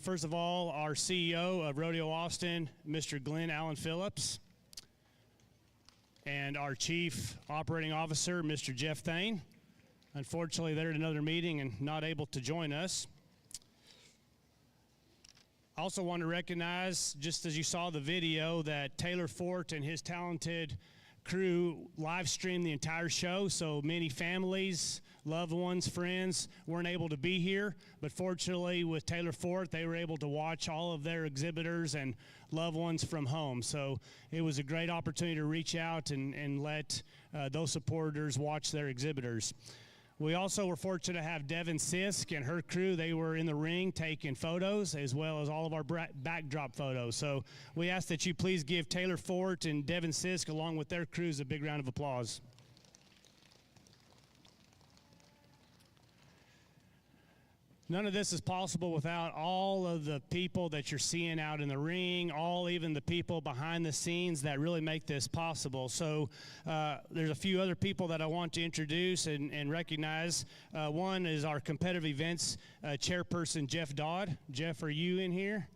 first of all, our CEO of Rodeo Austin, Mr. Glenn Allen Phillips, and our Chief Operating Officer, Mr. Jeff Thane. Unfortunately, they're at another meeting and not able to join us. I also want to recognize, just as you saw the video, that Taylor Fort and his talented crew live streamed the entire show, so many families, loved ones, friends weren't able to be here, but fortunately with Taylor Fort, they were able to watch all of their exhibitors and loved ones from home. So it was a great opportunity to reach out and let those supporters watch their exhibitors. We also were fortunate to have Devin Sisk and her crew. They were in the ring taking photos as well as all of our backdrop photos. So we ask that you please give Taylor Fort and Devin Sisk along with their crews a big round of applause. None of this is possible without all of the people that you're seeing out in the ring, even the people behind the scenes that really make this possible. So there's a few other people that I want to introduce and recognize. One is our competitive events chairperson, Jeff Dodd. Jeff, are you in here?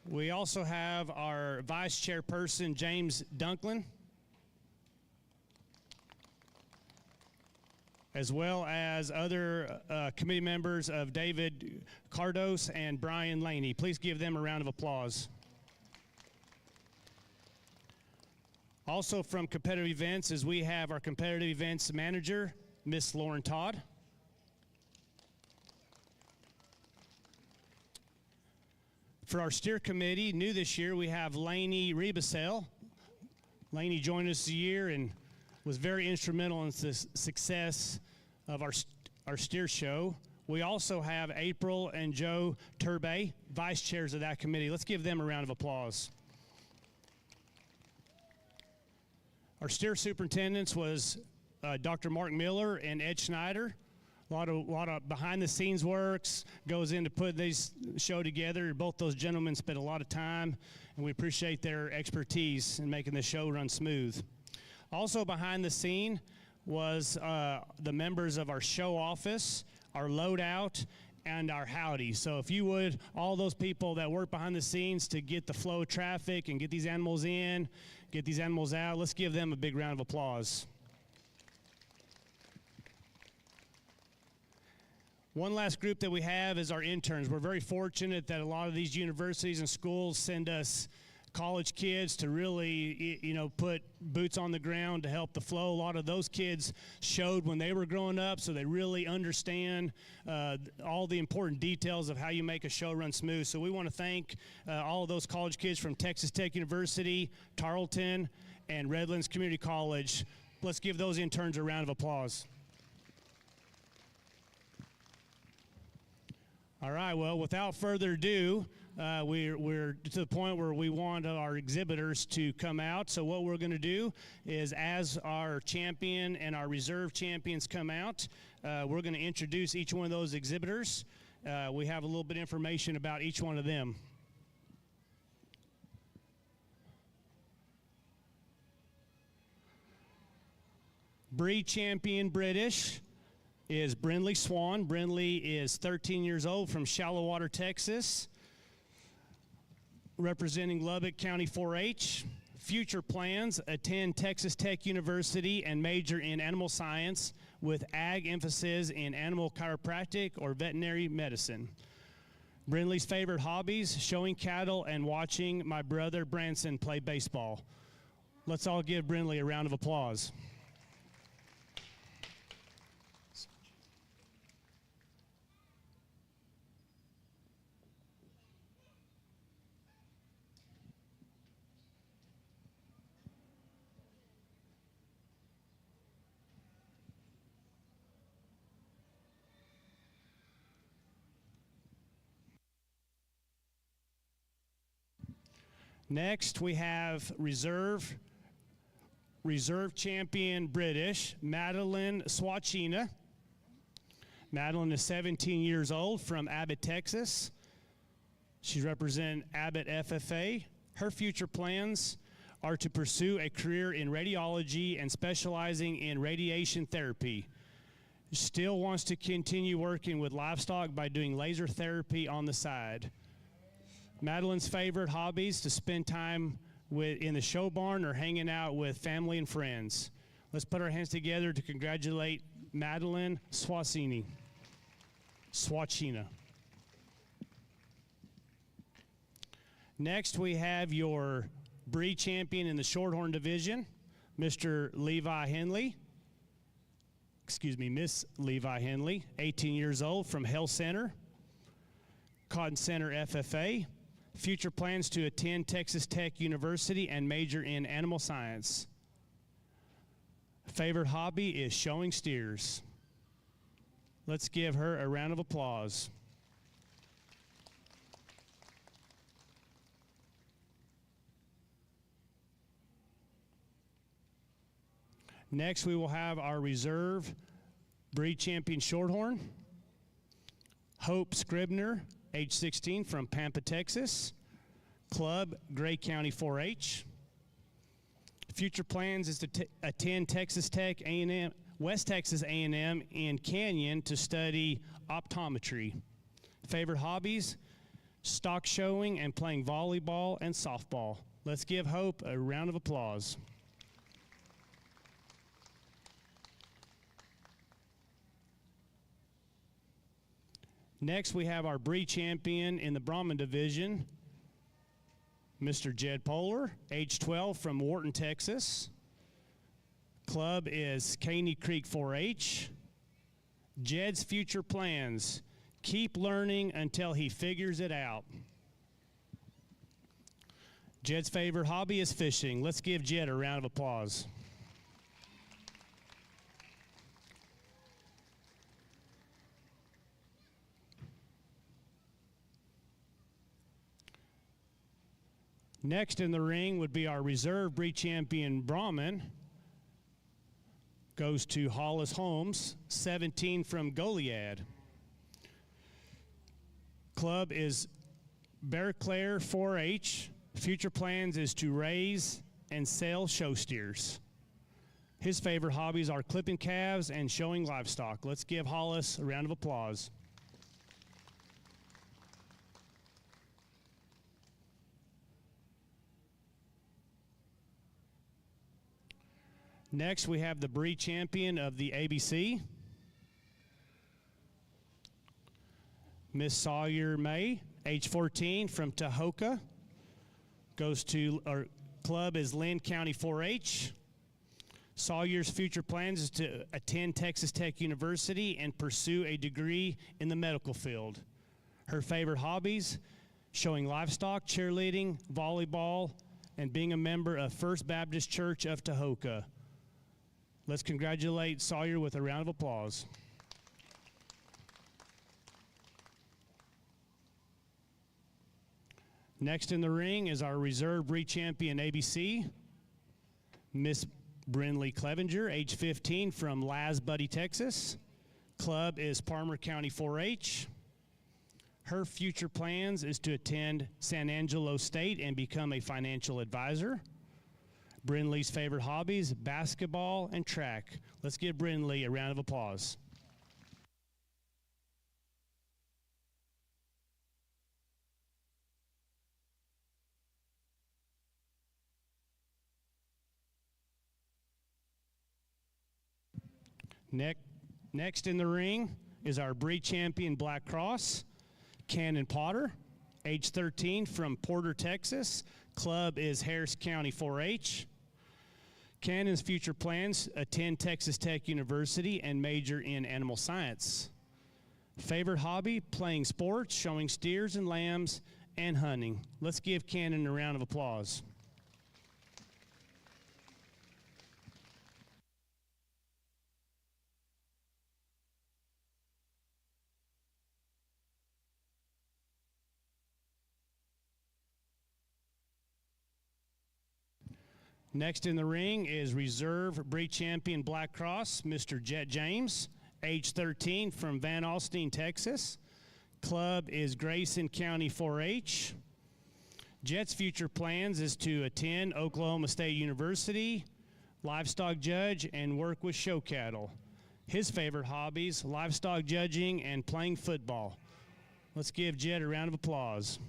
We also have our vice chairperson, James Dunklin, as well as other committee members of David Cardos and Brian Laney. Please give them a round of applause. Also from competitive events is we have our competitive events manager, Miss Lauren Todd. For our steer committee, new this year, we have Laney Rebasel. Laney joined us a year and was very instrumental in the success of our steer show. We also have April and Joe Turbay, vice chairs of that committee. Let's give them a round of applause. Our steer superintendents was Dr. Mark Miller and Ed Schneider. A lot of behind the scenes works goes into putting this show together. Both those gentlemen spent a lot of time, and we appreciate their expertise in making the show run smooth. Also behind the scene was the members of our show office, our loadout, and our howdy. So if you would, all those people that work behind the scenes to get the flow of traffic and get these animals in, get these animals out, let's give them a big round of applause. One last group that we have is our interns. We're very fortunate that a lot of these universities and schools send us college kids to really, put boots on the ground to help the flow. A lot of those kids showed when they were growing up, so they really understand all the important details of how you make a show run smooth. So we want to thank all of those college kids from Texas Tech University, Tarleton, and Redlands Community College. Let's give those interns a round of applause. All right, well, without further ado, we're to the point where we want our exhibitors to come out. So what we're going to do is, as our champion and our reserve champions come out, we're going to introduce each one of those exhibitors. We have a little bit of information about each one of them. Breed champion British is Brindley Swan. Brindley is 13 years old from Shallow Water, Texas, representing Lubbock County 4-H. Future plans: attend Texas Tech University and major in animal science with ag emphasis in animal chiropractic or veterinary medicine. Brindley's favorite hobbies: showing cattle and watching my brother Branson play baseball. Let's all give Brindley a round of applause. Next, we have reserve champion British, Madeline Swachina. Madeline is 17 years old from Abbott, Texas. She's representing Abbott FFA. Her future plans are to pursue a career in radiology and specializing in radiation therapy. Still wants to continue working with livestock by doing laser therapy on the side. Madeline's favorite hobbies to spend time in the show barn or hanging out with family and friends. Let's put our hands together to congratulate Madeline Swacina. Next, we have your breed champion in the Shorthorn division, Mr. Levi Henley. Miss Levi Henley, 18 years old, from Health Center, Cotton Center FFA. Future plans to attend Texas Tech University and major in animal science. Favorite hobby is showing steers. Let's give her a round of applause. Next, we will have our reserve breed champion Shorthorn, Hope Scribner, age 16, from Pampa, Texas. Club, Gray County 4-H. Future plans is to attend Texas Tech A&M, West Texas A&M in Canyon to study optometry. Favorite hobbies, stock showing and playing volleyball and softball. Let's give Hope a round of applause. Next, we have our breed champion in the Brahman division, Mr. Jed Polar, age 12, from Wharton, Texas. Club is Caney Creek 4-H. Jed's future plans, keep learning until he figures it out. Jed's favorite hobby is fishing. Let's give Jed a round of applause. Next in the ring would be our reserve breed champion Brahman. Goes to Hollis Holmes, 17, from Goliad. Club is Bear Clare 4-H. Future plans is to raise and sell show steers. His favorite hobbies are clipping calves and showing livestock. Let's give Hollis a round of applause. Next, we have the breed champion of the ABC, Miss Sawyer May, age 14, from Tahoka. Our club is Lynn County 4-H. Sawyer's future plans is to attend Texas Tech University and pursue a degree in the medical field. Her favorite hobbies, showing livestock, cheerleading, volleyball, and being a member of First Baptist Church of Tahoka. Let's congratulate Sawyer with a round of applause. Next in the ring is our reserve breed champion ABC, Miss Brinley Clevenger, age 15, from Laz Buddy, Texas. Club is Palmer County 4-H. Her future plans is to attend San Angelo State and become a financial advisor. Brinley's favorite hobbies, basketball and track. Let's give Brinley a round of applause. Next in the ring is our breed champion Black Cross, Cannon Potter, age 13, from Porter, Texas. Club is Harris County 4-H. Cannon's future plans, attend Texas Tech University and major in animal science. Favorite hobby, playing sports, showing steers and lambs, and hunting. Let's give Cannon a round of applause. Next in the ring is reserve breed champion Black Cross, Mr. Jet James, age 13, from Van Alstyne, Texas. Club is Grayson County 4-H. Jet's future plans is to attend Oklahoma State University, livestock judge, and work with show cattle. His favorite hobbies, livestock judging and playing football. Let's give Jed a round of applause.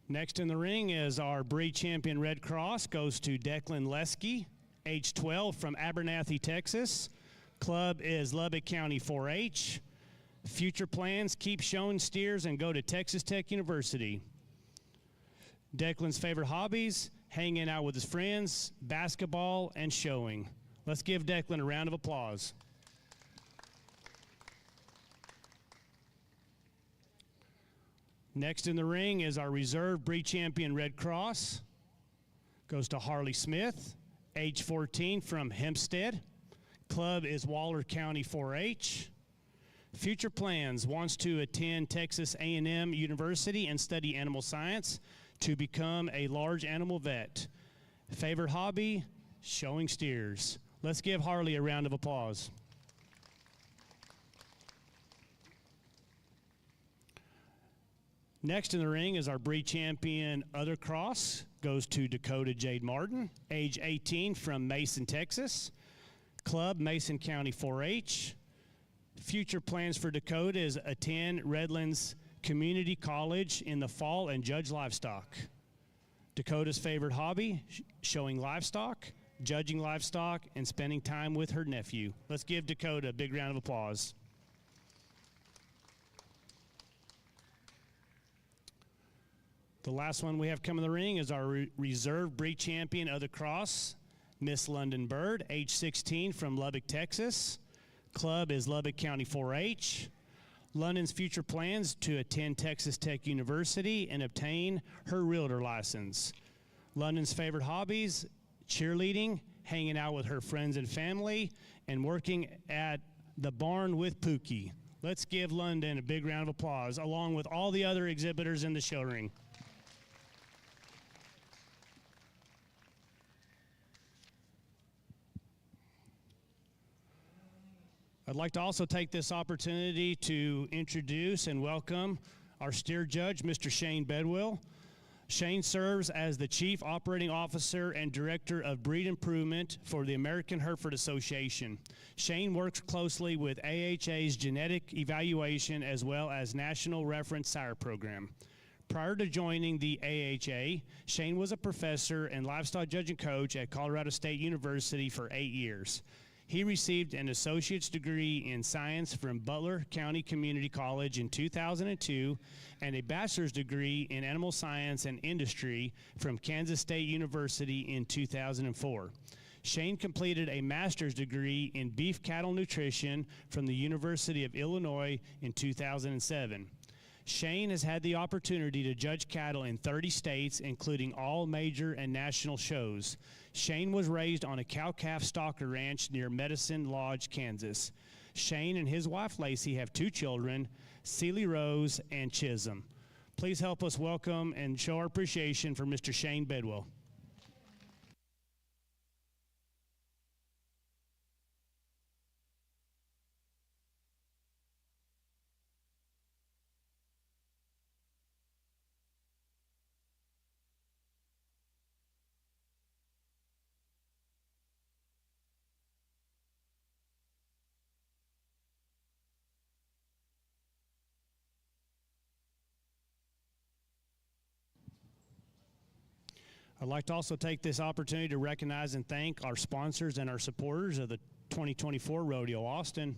Next in the ring is our breed champion Red Cross, goes to Declan Lesky, age 12, from Abernathy, Texas. Club is Lubbock County 4-H. Future plans, keep showing steers and go to Texas Tech University. Declan's favorite hobbies, hanging out with his friends, basketball, and showing. Let's give Declan a round of applause. Next in the ring is our reserve breed champion Red Cross. Goes to Harley Smith, age 14, from Hempstead. Club is Waller County 4-H. Future plans, wants to attend Texas A&M University and study animal science to become a large animal vet. Favorite hobby, showing steers. Let's give Harley a round of applause. Next in the ring is our breed champion Other Cross, goes to Dakota Jade Martin, age 18, from Mason, Texas. Club, Mason County 4-H. Future plans for Dakota is attend Redlands Community College in the fall and judge livestock. Dakota's favorite hobby, showing livestock, judging livestock, and spending time with her nephew. Let's give Dakota a big round of applause. The last one we have coming to the ring is our reserve breed champion of the cross, Miss London Bird, age 16, from Lubbock, Texas. Club is Lubbock County 4-H. London's future plans to attend Texas Tech University and obtain her realtor license. London's favorite hobbies, cheerleading, hanging out with her friends and family, and working at the barn with Pookie. Let's give London a big round of applause, along with all the other exhibitors in the show ring. I'd like to also take this opportunity to introduce and welcome our steer judge, Mr. Shane Bedwell. Shane serves as the Chief Operating Officer and Director of Breed Improvement for the American Hereford Association. Shane works closely with AHA's genetic evaluation as well as National Reference Sire Program. Prior to joining the AHA, Shane was a professor and livestock judging coach at Colorado State University for 8 years. He received an associate's degree in science from Butler County Community College in 2002 and a bachelor's degree in animal science and industry from Kansas State University in 2004. Shane completed a master's degree in beef cattle nutrition from the University of Illinois in 2007. Shane has had the opportunity to judge cattle in 30 states, including all major and national shows. Shane was raised on a cow-calf stocker ranch near Medicine Lodge, Kansas. Shane and his wife, Lacey, have 2 children, Celie Rose and Chisholm. Please help us welcome and show our appreciation for Mr. Shane Bedwell. I'd like to also take this opportunity to recognize and thank our sponsors and our supporters of the 2024 Rodeo Austin.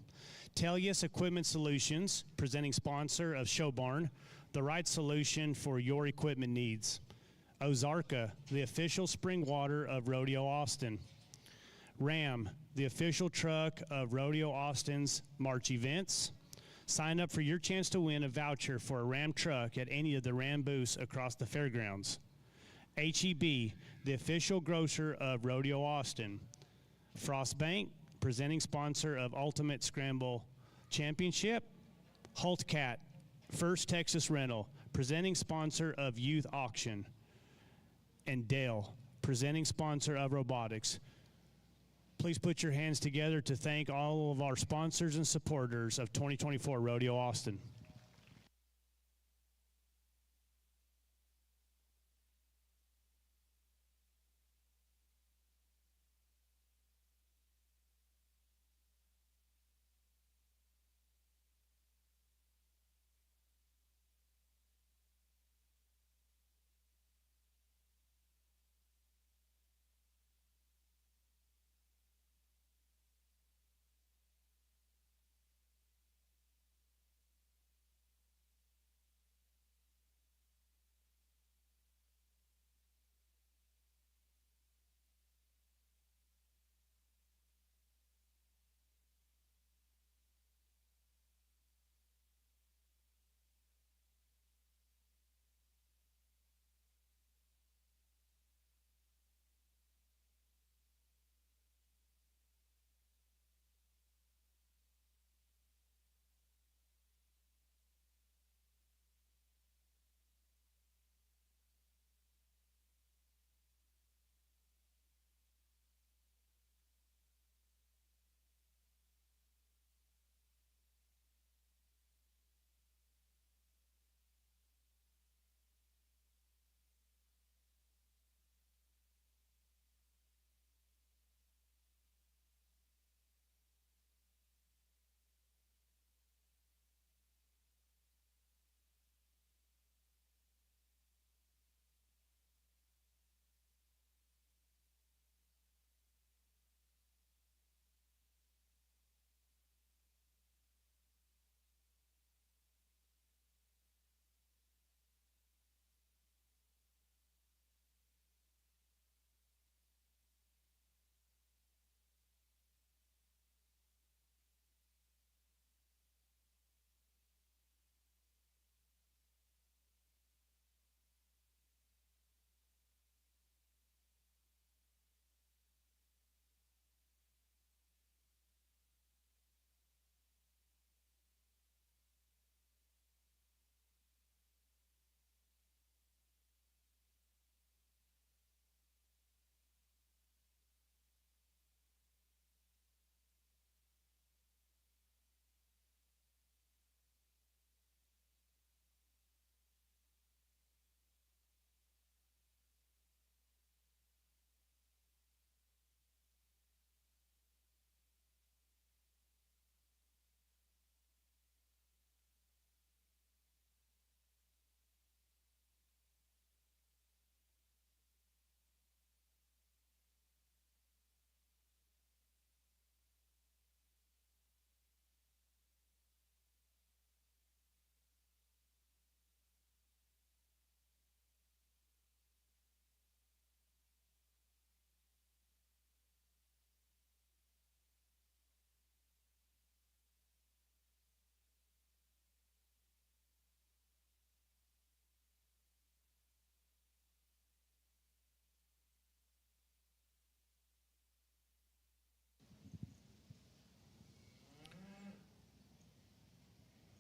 Tellius Equipment Solutions, presenting sponsor of Show Barn, the right solution for your equipment needs. Ozarka, the official spring water of Rodeo Austin. Ram, the official truck of Rodeo Austin's March events. Sign up for your chance to win a voucher for a Ram truck at any of the Ram booths across the fairgrounds. HEB, the official grocer of Rodeo Austin. Frost Bank, presenting sponsor of Ultimate Scramble Championship. Holtcat, First Texas Rental, presenting sponsor of Youth Auction. And Dale, presenting sponsor of Robotics. Please put your hands together to thank all of our sponsors and supporters of 2024 Rodeo Austin.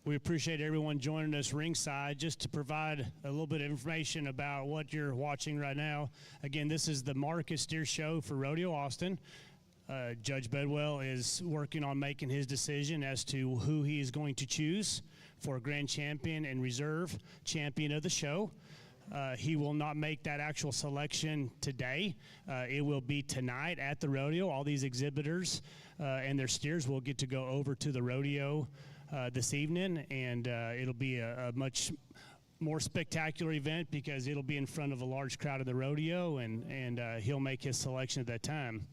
We appreciate everyone joining us ringside. Just to provide a little bit of information about what you're watching right now. Again, this is the Market Steer Show for Rodeo Austin. Judge Bedwell is working on making his decision as to who he is going to choose for Grand Champion and Reserve Champion of the show. He will not make that actual selection today. It will be tonight at the rodeo. All these exhibitors and their steers will get to go over to the rodeo this evening, and it'll be a much more spectacular event because it'll be in front of a large crowd of the rodeo, and he'll make his selection at that time.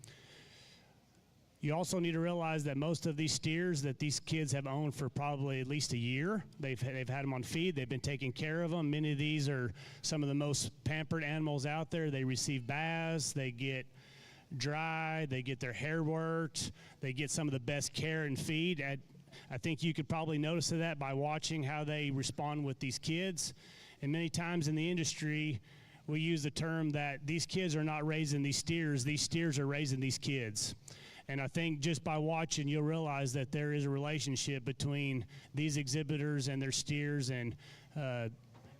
You also need to realize that most of these steers that these kids have owned for probably at least a year. They've had them on feed. They've been taking care of them. Many of these are some of the most pampered animals out there. They receive baths. They get dry. They get their hair worked. They get some of the best care and feed. I think you could probably notice that by watching how they respond with these kids. And many times in the industry, we use the term that these kids are not raising these steers are raising these kids. And I think just by watching, you'll realize that there is a relationship between these exhibitors and their steers, and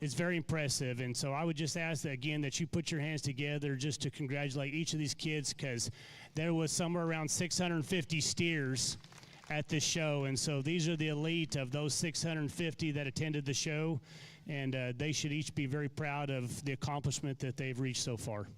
it's very impressive. And so I would just ask that, again, that you put your hands together just to congratulate each of these kids, because there was somewhere around 650 steers at this show. And so these are the elite of those 650 that attended the show, and they should each be very proud of the accomplishment that they've reached so far.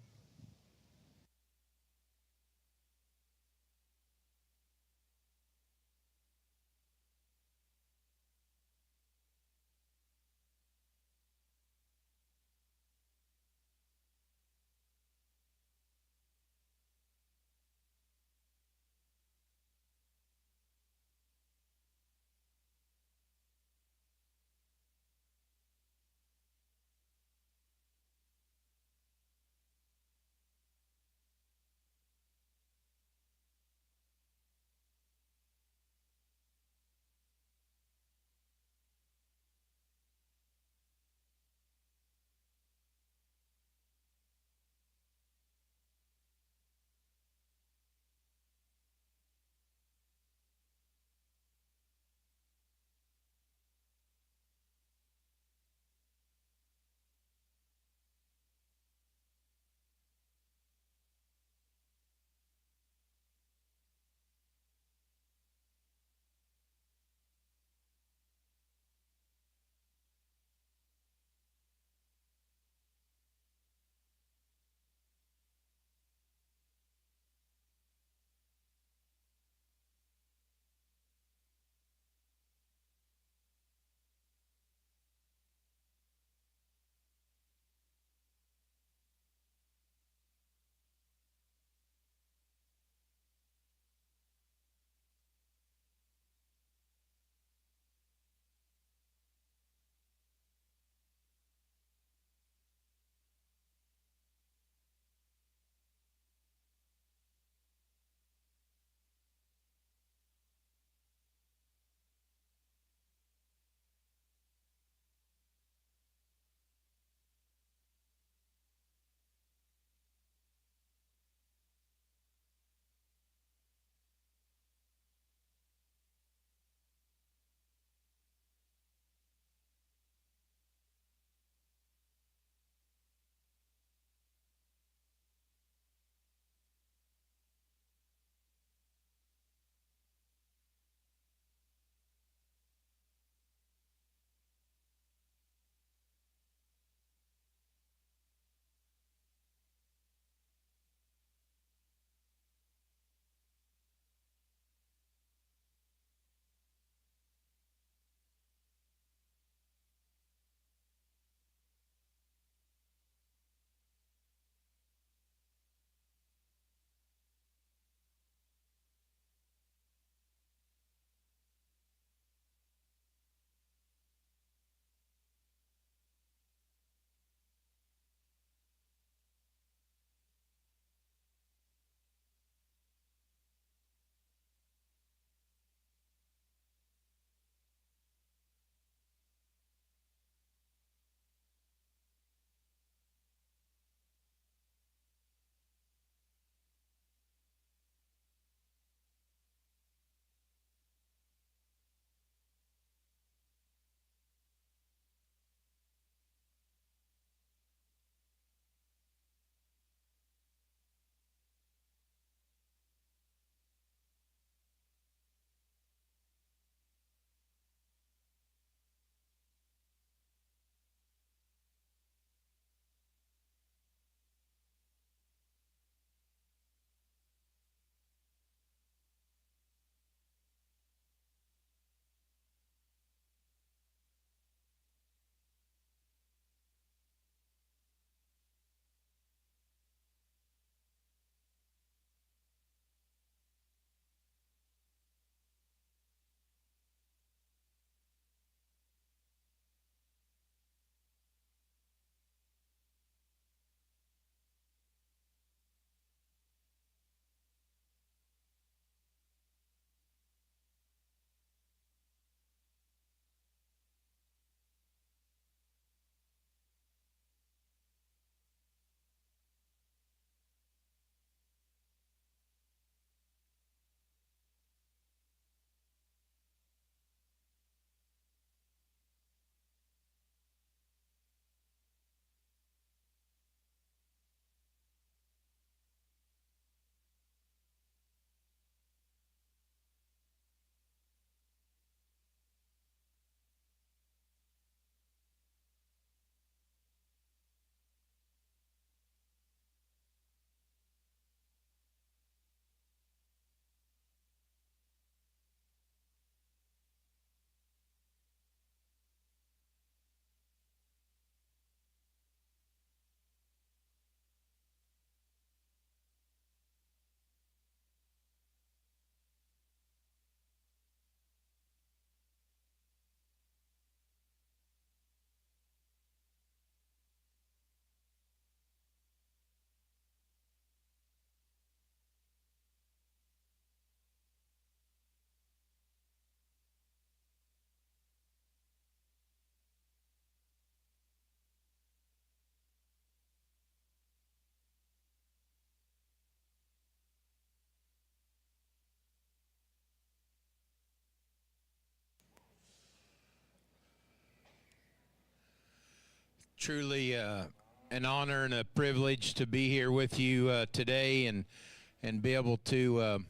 truly an honor and a privilege to be here with you today and be able to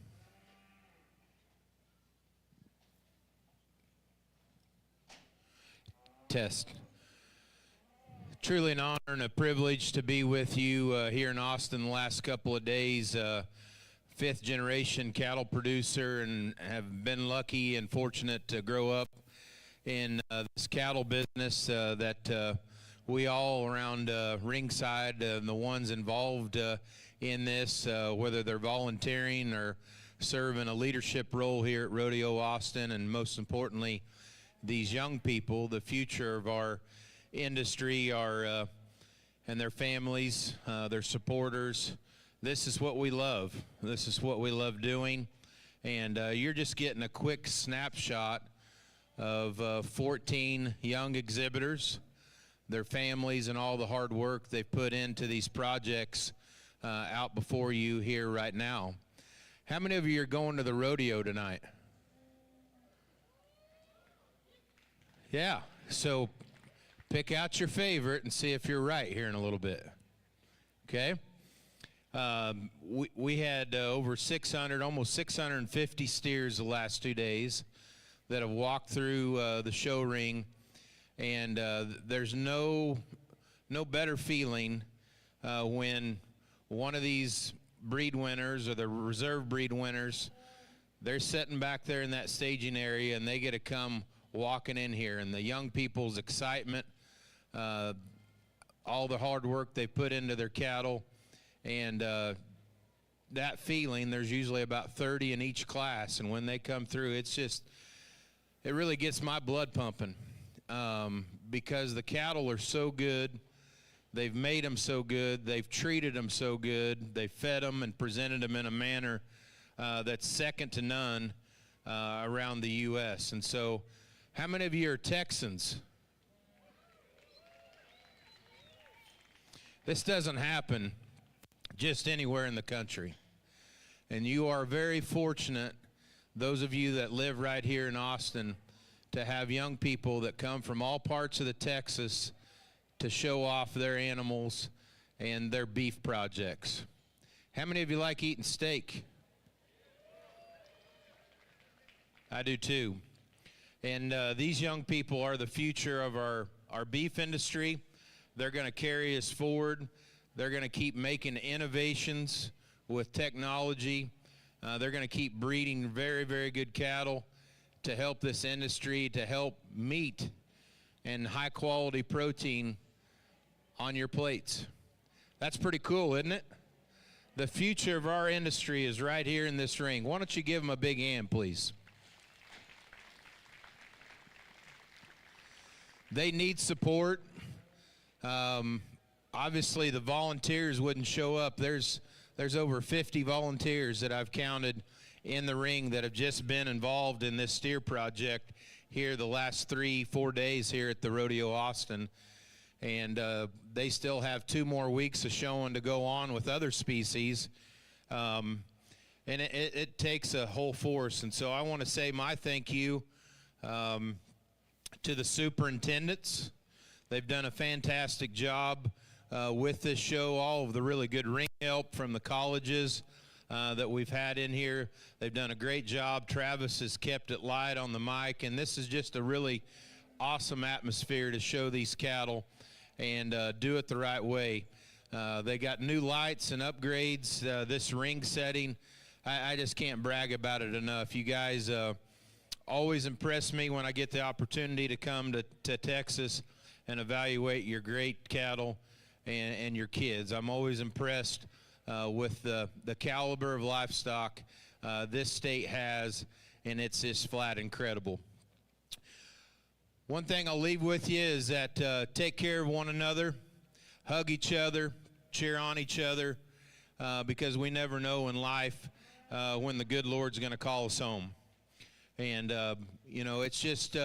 test. Truly an honor and a privilege to be with you here in Austin the last couple of days. Fifth generation cattle producer, and have been lucky and fortunate to grow up in this cattle business that we all around ringside, the ones involved in this, whether they're volunteering or serving a leadership role here at Rodeo Austin, and most importantly, these young people, the future of our industry, and their families, their supporters. This is what we love. This is what we love doing. And you're just getting a quick snapshot of 14 young exhibitors, their families, and all the hard work they've put into these projects out before you here right now. How many of you are going to the rodeo tonight? Yeah, so pick out your favorite and see if you're right here in a little bit. Okay? We had over 600, almost 650 steers the last 2 days that have walked through the show ring, and there's no better feeling when one of these breed winners or the reserve breed winners, they're sitting back there in that staging area and they get to come walking in here, and the young people's excitement, all the hard work they put into their cattle, and that feeling. There's usually about 30 in each class, and when they come through, it really gets my blood pumping, because the cattle are so good. They've made them so good. They've treated them so good. They've fed them and presented them in a manner that's second to none around the U.S. And so, how many of you are Texans? This doesn't happen just anywhere in the country. And you are very fortunate, those of you that live right here in Austin, to have young people that come from all parts of the Texas to show off their animals and their beef projects. How many of you like eating steak? I do too. And these young people are the future of our beef industry. They're going to carry us forward. They're going to keep making innovations with technology. They're going to keep breeding very, very good cattle to help this industry, to help meat and high-quality protein on your plates. That's pretty cool, isn't it? The future of our industry is right here in this ring. Why don't you give them a big hand, please? They need support. Obviously, the volunteers wouldn't show up. There's over 50 volunteers that I've counted in the ring that have just been involved in this steer project here the last 3-4 days here at the Rodeo Austin. And they still have 2 more weeks of showing to go on with other species. And it takes a whole force. And so I want to say my thank you to the superintendents. They've done a fantastic job with this show. All of the really good ring help from the colleges that we've had in here. They've done a great job. Travis has kept it light on the mic, and this is just a really awesome atmosphere to show these cattle and do it the right way. They got new lights and upgrades, this ring setting. I just can't brag about it enough. You guys always impress me when I get the opportunity to come to Texas and evaluate your great cattle and your kids. I'm always impressed with the caliber of livestock this state has, and it's just flat incredible. One thing I'll leave with you is that take care of one another, hug each other, cheer on each other, because we never know in life when the good Lord's going to call us home. And, it's just,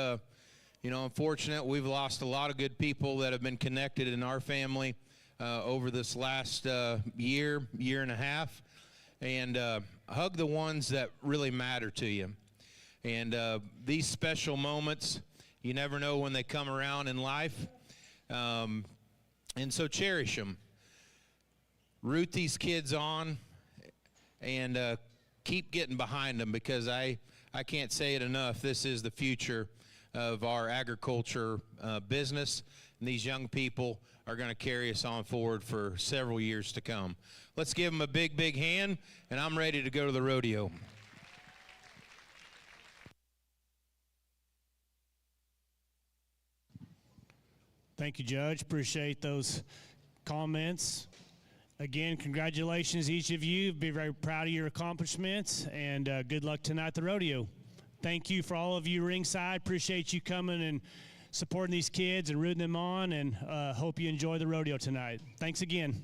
unfortunate. We've lost a lot of good people that have been connected in our family over this last year and a half. And hug the ones that really matter to you. And these special moments, you never know when they come around in life. And so cherish them. Root these kids on, and keep getting behind them, because I can't say it enough. This is the future of our agriculture business, and these young people are going to carry us on forward for several years to come. Let's give them a big, big hand, and I'm ready to go to the rodeo. Thank you, Judge. Appreciate those comments. Again, congratulations, each of you. Be very proud of your accomplishments, and good luck tonight at the rodeo. Thank you for all of you ringside. Appreciate you coming and supporting these kids and rooting them on, and hope you enjoy the rodeo tonight. Thanks again.